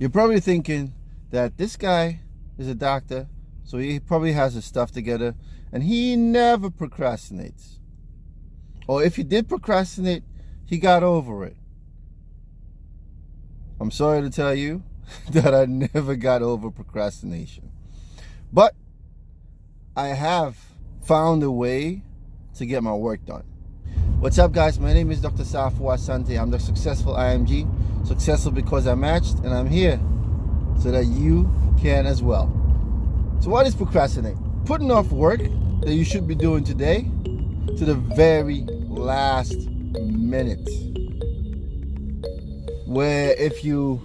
You're probably thinking that this guy is a doctor, so he probably has his stuff together, and he never procrastinates. Or if he did procrastinate, he got over it. I'm sorry to tell you that I never got over procrastination. But I have found a way to get my work done. What's up, guys? My name is Dr. Safwa Asante. I'm the successful IMG, successful because I matched, and I'm here so that you can as well. So what is procrastinate? Putting off work that you should be doing today to the very last minute. Where if you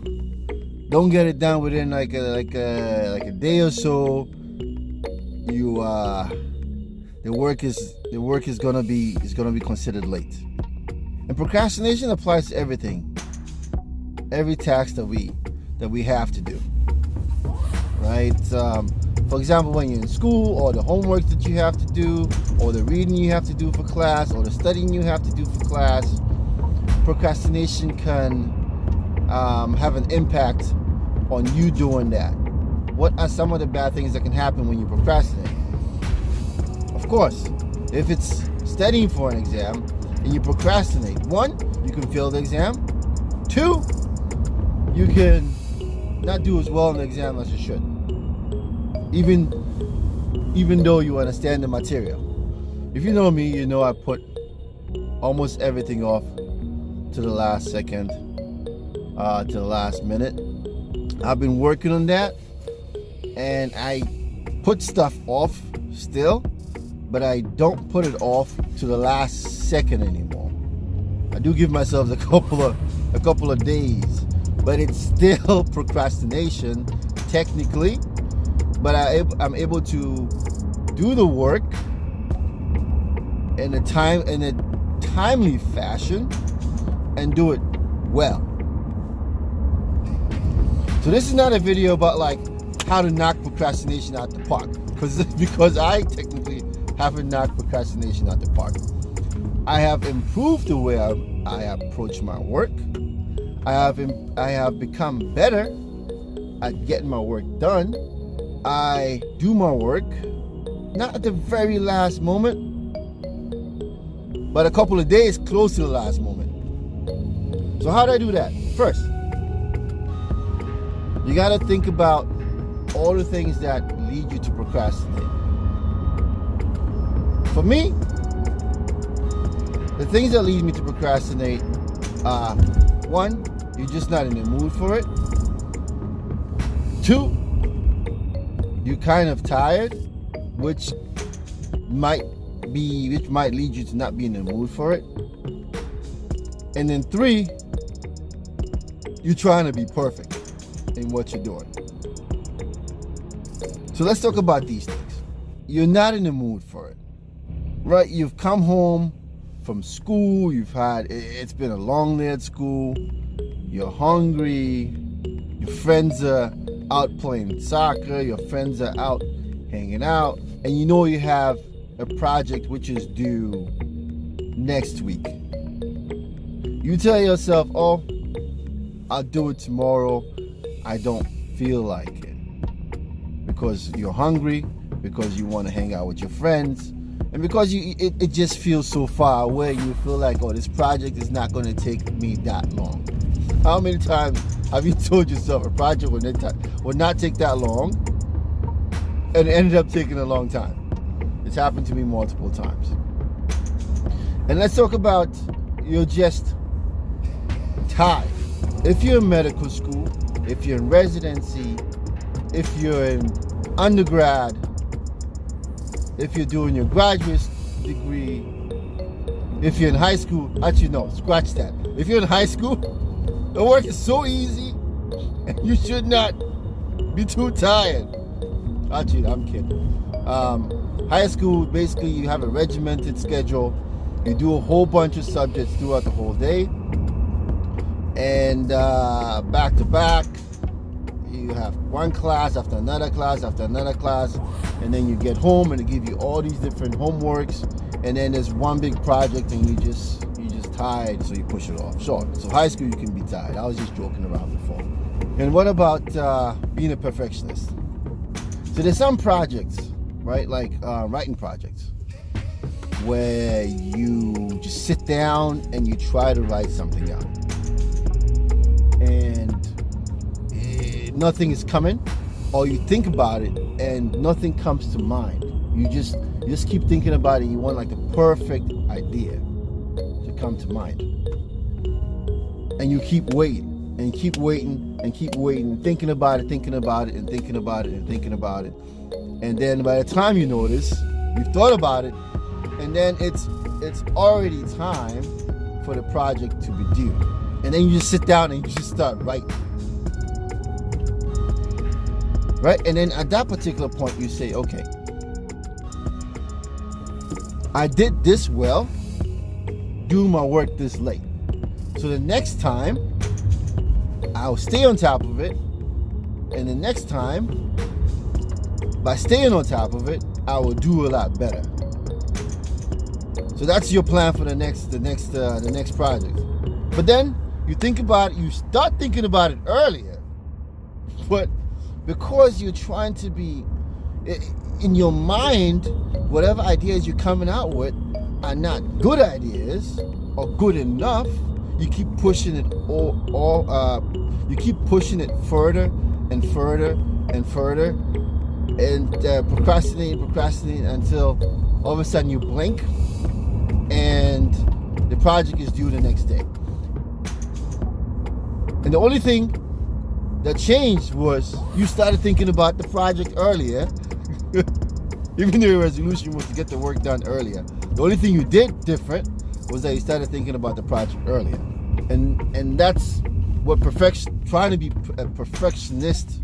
don't get it done within like a day or so, you the work is gonna be considered late. And procrastination applies to everything, every task that we have to do, right? For example, when you're in school, or the homework that you have to do, or the reading you have to do for class, or the studying you have to do for class, procrastination can have an impact on you doing that. What are some of the bad things that can happen when you procrastinate? Of course, if it's studying for an exam and you procrastinate, 1, you can fail the exam. 2, you can not do as well in the exam as you should, even though you understand the material. If you know me, you know I put almost everything off to the last second, to the last minute. I've been working on that, and I put stuff off still, but I don't put it off to the last second anymore. I do give myself a couple of days, but it's still procrastination technically. But I'm able to do the work in a timely fashion and do it well. So this is not a video about like how to knock procrastination out the park, because I technically haven't knocked procrastination out the park. I have improved the way I approach my work. I have become better at getting my work done. I do my work not at the very last moment, but a couple of days close to the last moment. So how do I do that? First, you got to think about all the things that lead you to procrastinate. For me, the things that lead me to procrastinate are: 1, you're just not in the mood for it. 2, you're kind of tired, which might lead you to not be in the mood for it. And then 3, you're trying to be perfect in what you're doing. So let's talk about these things. You're not in the mood for it, right? You've come home from school, it's been a long day at school, you're hungry, your friends are out playing soccer, your friends are out hanging out, and you know you have a project which is due next week. You tell yourself, oh, I'll do it tomorrow. I don't feel like it. Because you're hungry, because you want to hang out with your friends, and because it just feels so far away. You feel like, oh, this project is not going to take me that long. How many times have you told yourself a project would not take that long, and it ended up taking a long time? It's happened to me multiple times. And let's talk about you're just tired. If you're in medical school, if you're in residency, if you're in undergrad, if you're doing your graduate degree, if you're in high school, actually no, scratch that. If you're in high school, the work is so easy and you should not be too tired. Actually, I'm kidding. High school, basically you have a regimented schedule. You do a whole bunch of subjects throughout the whole day, and back to back. You have one class after another class after another class, and then you get home and they give you all these different homeworks, and then there's one big project and you just tired, so you push it off. Sure. So high school you can be tired. I was just joking around before. And what about being a perfectionist? So there's some projects, right, like writing projects, where you just sit down and you try to write something out, and nothing is coming, or you think about it and nothing comes to mind. You just keep thinking about it. You want like the perfect idea to come to mind, and you keep waiting and keep waiting and keep waiting, thinking about it, thinking about it, and thinking about it, and thinking about it. And then by the time you notice, you've thought about it, and then it's already time for the project to be due. And then you just sit down and you just start writing. Right? And then at that particular point you say, okay, I did this well, do my work this late. So the next time I'll stay on top of it, and the next time, by staying on top of it, I will do a lot better. So that's your plan for the next project. But then you think about it, you start thinking about it earlier, but because you're trying to be in your mind, whatever ideas you're coming out with are not good ideas or good enough. You keep pushing it you keep pushing it further and further and further, and procrastinating until all of a sudden you blink and the project is due the next day. And the only thing that changed was you started thinking about the project earlier. Even though your resolution was to get the work done earlier, the only thing you did different was that you started thinking about the project earlier. And that's what trying to be a perfectionist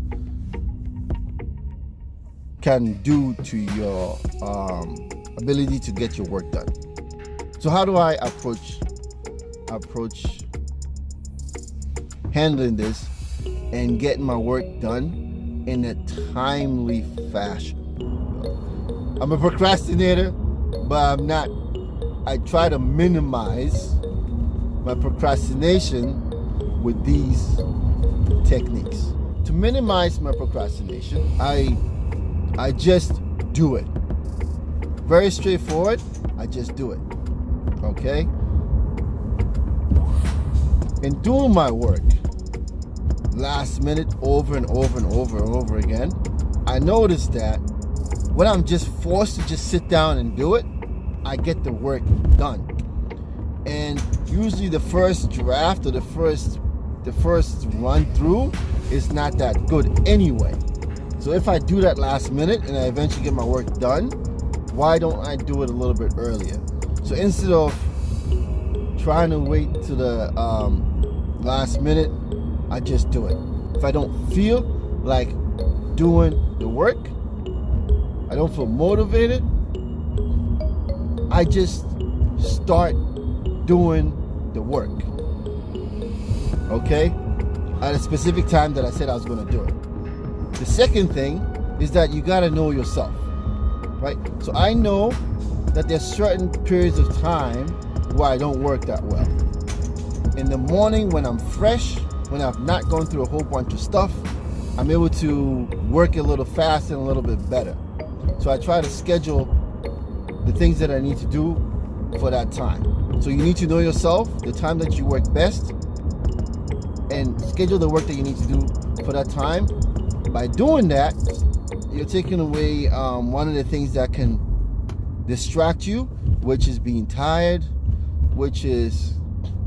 can do to your ability to get your work done. So how do I approach handling this and getting my work done in a timely fashion? I'm a procrastinator, but I'm not. I try to minimize my procrastination with these techniques. To minimize my procrastination, I just do it. Very straightforward. I just do it. Okay? In doing my work last minute over and over and over and over again, I noticed that when I'm just forced to just sit down and do it, I get the work done. And usually the first draft or the first run through is not that good anyway. So if I do that last minute and I eventually get my work done, why don't I do it a little bit earlier? So instead of trying to wait to the last minute, I just do it. If I don't feel like doing the work, I don't feel motivated, I just start doing the work. Okay? At a specific time that I said I was going to do it. The second thing is that you got to know yourself. Right? So I know that there's certain periods of time where I don't work that well. In the morning when I'm fresh, when I've not gone through a whole bunch of stuff, I'm able to work a little faster and a little bit better. So I try to schedule the things that I need to do for that time. So you need to know yourself, the time that you work best, and schedule the work that you need to do for that time. By doing that, you're taking away one of the things that can distract you, which is being tired, which is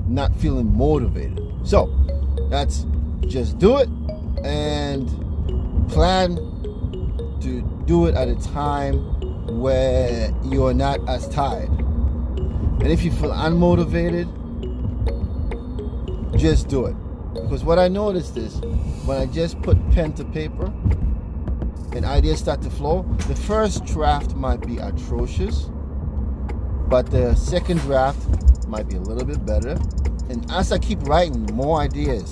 not feeling motivated. So that's just do it and plan to do it at a time where you're not as tired. And if you feel unmotivated, just do it. Because what I noticed is when I just put pen to paper and ideas start to flow, the first draft might be atrocious, but the second draft might be a little bit better. And as I keep writing, more ideas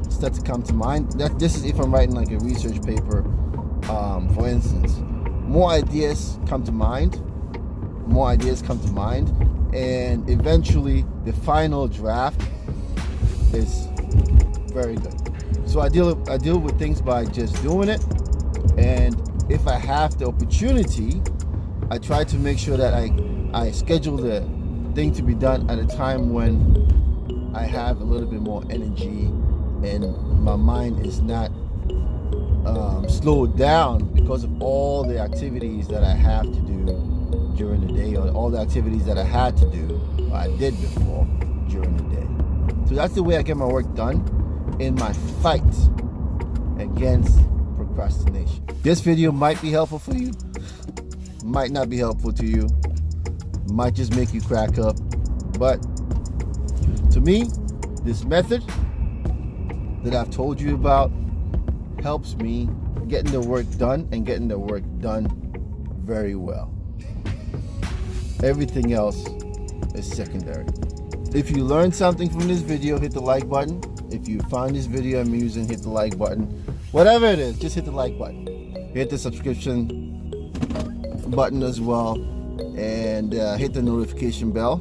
start to come to mind. This is if I'm writing like a research paper, for instance. More ideas come to mind, and eventually the final draft is very good. So I deal with things by just doing it, and if I have the opportunity, I try to make sure that I schedule the thing to be done at a time when I have a little bit more energy and my mind is not slowed down because of all the activities that I have to do during the day, or all the activities that I had to do or I did before during the day. So that's the way I get my work done in my fight against procrastination. This video might be helpful for you, might not be helpful to you, might just make you crack up, but to me, this method that I've told you about helps me getting the work done, and getting the work done very well. Everything else is secondary. If you learned something from this video, hit the like button. If you found this video amusing, hit the like button. Whatever it is, just hit the like button. Hit the subscription button as well, and hit the notification bell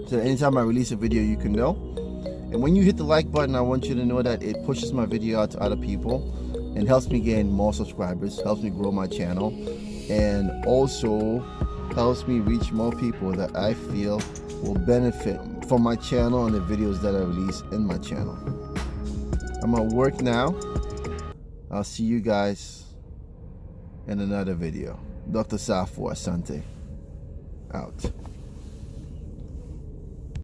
so that anytime I release a video you can know. And when you hit the like button, I want you to know that it pushes my video out to other people and helps me gain more subscribers, helps me grow my channel, and also helps me reach more people that I feel will benefit from my channel and the videos that I release in my channel. I'm at work now. I'll see you guys in another video. Dr. Safo Asante out.